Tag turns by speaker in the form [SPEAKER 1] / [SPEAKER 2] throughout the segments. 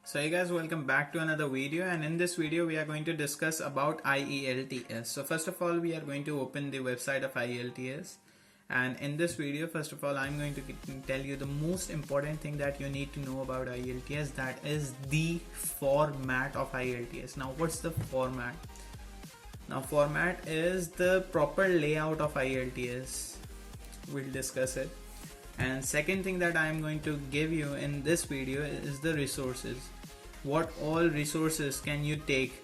[SPEAKER 1] So hey guys, welcome back to another video, and in this video we are going to discuss about IELTS. So first of all, we are going to open the website of IELTS, and in this video first of all I'm going to tell you the most important thing that you need to know about IELTS, that is the format of IELTS. Now what's the format? Now format is the proper layout of IELTS. We'll discuss it. And second thing that I am going to give you in this video is the resources. What all resources can you take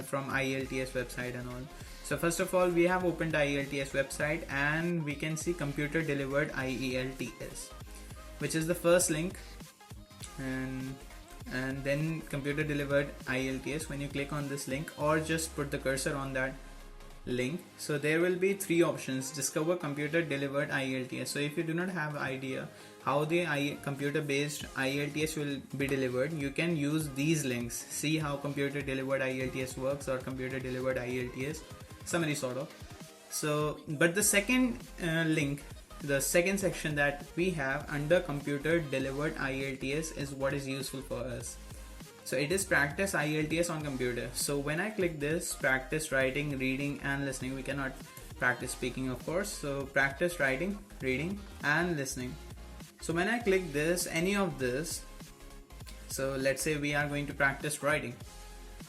[SPEAKER 1] from IELTS website and all. So first of all, we have opened IELTS website and we can see Computerdelivered IELTS, which is the first link, and then Computerdelivered IELTS. When you click on this link or just put the cursor on that link, so there will be three options: discover Computer-Delivered IELTS. So if you do not have idea how the computer-based IELTS will be delivered, you can use these links. See how Computer-Delivered IELTS works, or Computer-Delivered IELTS summary sort of. So but the second link, the second section that we have under Computer-Delivered IELTS is what is useful for us. So it is practice IELTS on computer. So when I click this, practice writing, reading and listening. We cannot practice speaking, of course. So practice writing, reading and listening. So when I click this, any of this, so let's say we are going to practice writing.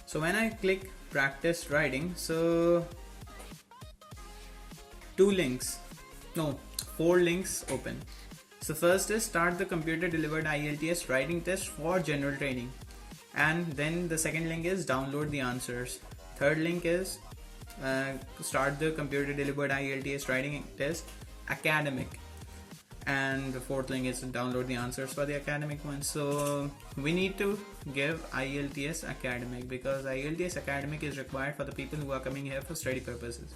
[SPEAKER 1] So when I click practice writing, so four links open. So first is start the Computer-Delivered IELTS writing test for general training. And then the second link is download the answers. Third link is start the Computer-Delivered IELTS writing test academic. And the fourth link is download the answers for the academic one. So we need to give IELTS academic because IELTS academic is required for the people who are coming here for study purposes.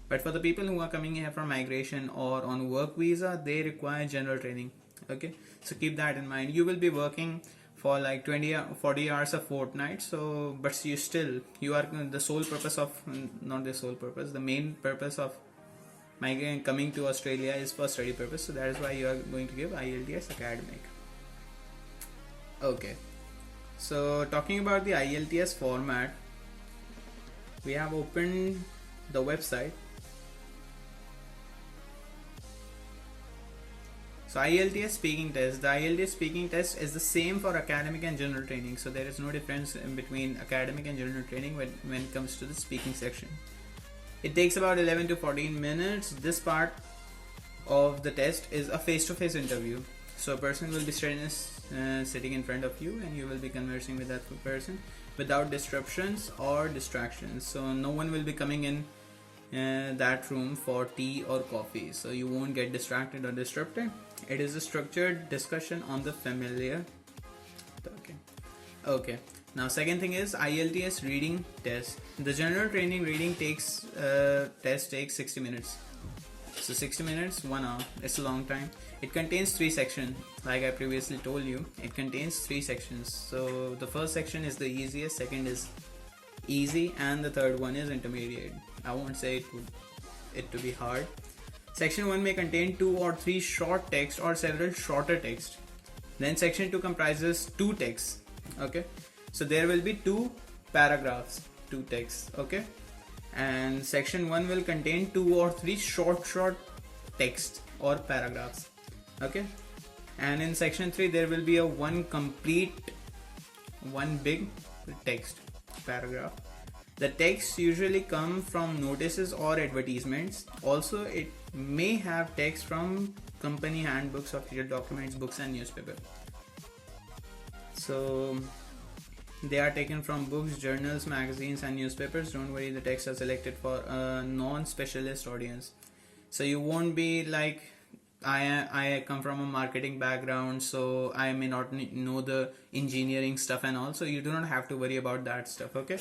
[SPEAKER 1] But for the people who are coming here for migration or on work visa, they require general training. Okay, so keep that in mind. You will be working for like 20 or 40 hours a fortnight, so but you are the sole purpose of, not the sole purpose, the main purpose of migrating, coming to Australia is for study purpose. So that is why you are going to give IELTS academic. Okay, so talking about the IELTS format, we have opened the website. So IELTS speaking test. The IELTS speaking test is the same for academic and general training. So there is no difference in between academic and general training when it comes to the speaking section. It takes about 11 to 14 minutes. This part of the test is a face-to-face interview. So a person will be sitting in front of you and you will be conversing with that person without disruptions or distractions. So no one will be coming in that room for tea or coffee, so you won't get distracted or disrupted. It is a structured discussion on the familiar. Okay, now second thing is IELTS reading test. The general training reading test takes 60 minutes. So 60 minutes, 1 hour. It's a long time. It contains 3 sections. Like I previously told you, it contains 3 sections. So the first section is the easiest, second is easy, and the third one is intermediate. I won't say it to be hard. Section 1 may contain 2 or 3 short text or several shorter text. Then section 2 comprises 2 texts. Okay, so there will be 2 paragraphs, 2 texts. Okay, and section 1 will contain 2 or 3 short text or paragraphs. Okay, and in section 3 there will be a one big text paragraph. The text usually come from notices or advertisements. Also, it may have text from company handbooks, official documents, books and newspaper. So they are taken from books, journals, magazines and newspapers. Don't worry, the texts are selected for a non-specialist audience. So you won't be like, I come from a marketing background, so I may not know the engineering stuff and all, so you do not have to worry about that stuff. Okay,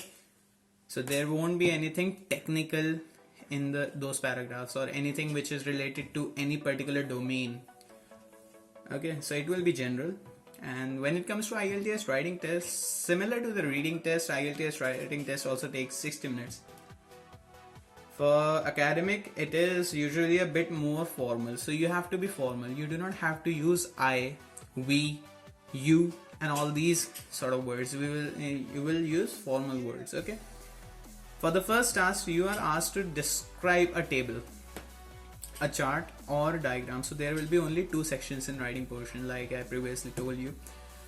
[SPEAKER 1] so there won't be anything technical in those paragraphs or anything which is related to any particular domain. Okay, so it will be general. And when it comes to IELTS writing test, similar to the reading test, IELTS writing test also takes 60 minutes. For academic, it is usually a bit more formal, so you have to be formal. You do not have to use I, we, you and all these sort of words. You will use formal words. Okay. For the first task, you are asked to describe a table, a chart or diagram. So there will be only two sections in writing portion, like I previously told you.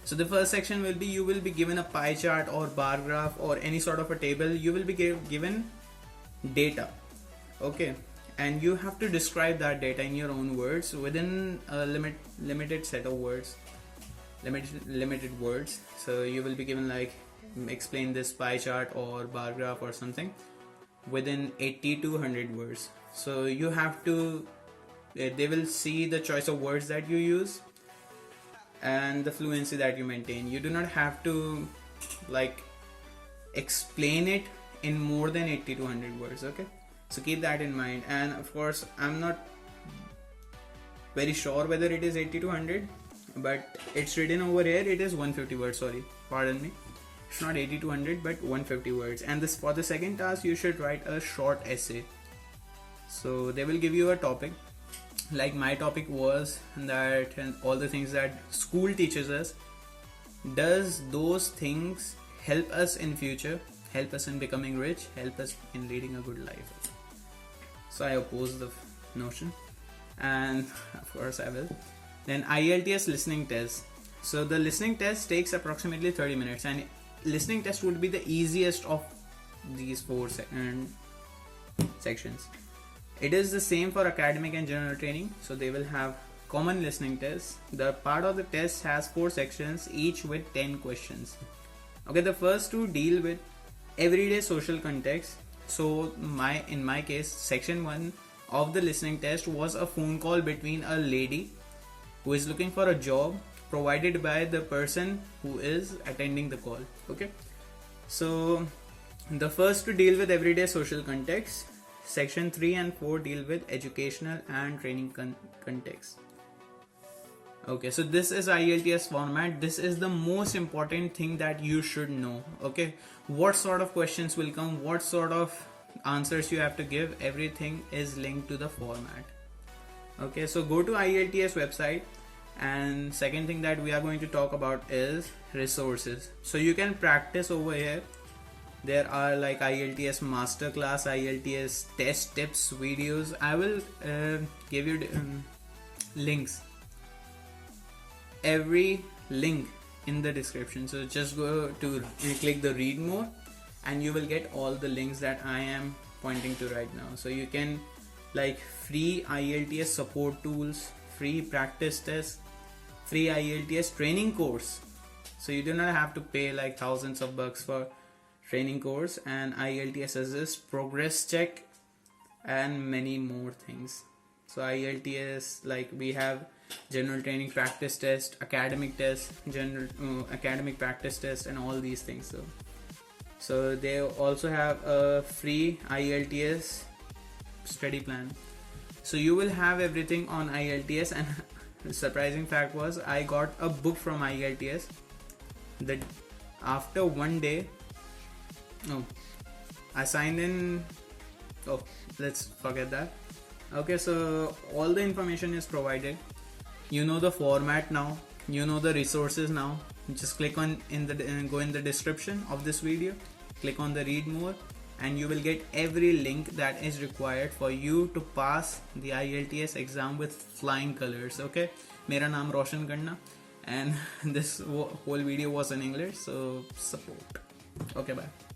[SPEAKER 1] So the first section will be, you will be given a pie chart or bar graph or any sort of a table. You will be given data. Okay, and you have to describe that data in your own words within a limited set of words, limited words. So you will be given like, explain this pie chart or bar graph or something within 80 to 100 words. So you have to, they will see the choice of words that you use and the fluency that you maintain. You do not have to like explain it in more than 80 to 100 words. Okay, so keep that in mind. And of course, I'm not very sure whether it is 80 to 100, but it's written over here, it is 150 words. Sorry, pardon me, it's not 80 to 100 but 150 words. And this, for the second task, you should write a short essay. So they will give you a topic, like my topic was that, and all the things that school teaches us, does those things help us in future, help us in becoming rich, help us in leading a good life? So I oppose the notion, and of course I will. Then IELTS listening test. So the listening test takes approximately 30 minutes, and listening test would be the easiest of these four sections. It is the same for academic and general training. So they will have common listening tests. The part of the test has 4 sections, each with 10 questions. Okay, the first two deal with everyday social context. So in my case, section 1 of the listening test was a phone call between a lady who is looking for a job, provided by the person who is attending the call. Okay, so the first to deal with everyday social context. Section 3 and 4 deal with educational and training context. Okay, so this is IELTS format. This is the most important thing that you should know. Okay, what sort of questions will come, what sort of answers you have to give, everything is linked to the format. Okay, so go to IELTS website, and second thing that we are going to talk about is resources. So you can practice over here. There are like IELTS masterclass, IELTS test tips videos. I will give you links, every link in the description. So just go to click the read more, and you will get all the links that I am pointing to right now. So you can like free IELTS support tools, free practice tests, free IELTS training course. So you do not have to pay like thousands of bucks for training course, and IELTS assist, progress check, and many more things. So IELTS, like we have general training practice test, academic test, general academic practice test, and all these things. So they also have a free IELTS study plan. So you will have everything on IELTS. And the surprising fact was, I got a book from IELTS that after one day, I signed in. Let's forget that. Okay, so all the information is provided. You know the format now, you know the resources now. Just click on go in the description of this video, click on the read more, and you will get every link that is required for you to pass the IELTS exam with flying colors. Okay, mera naam Roshan karna, and this whole video was in English, so support. Okay, bye.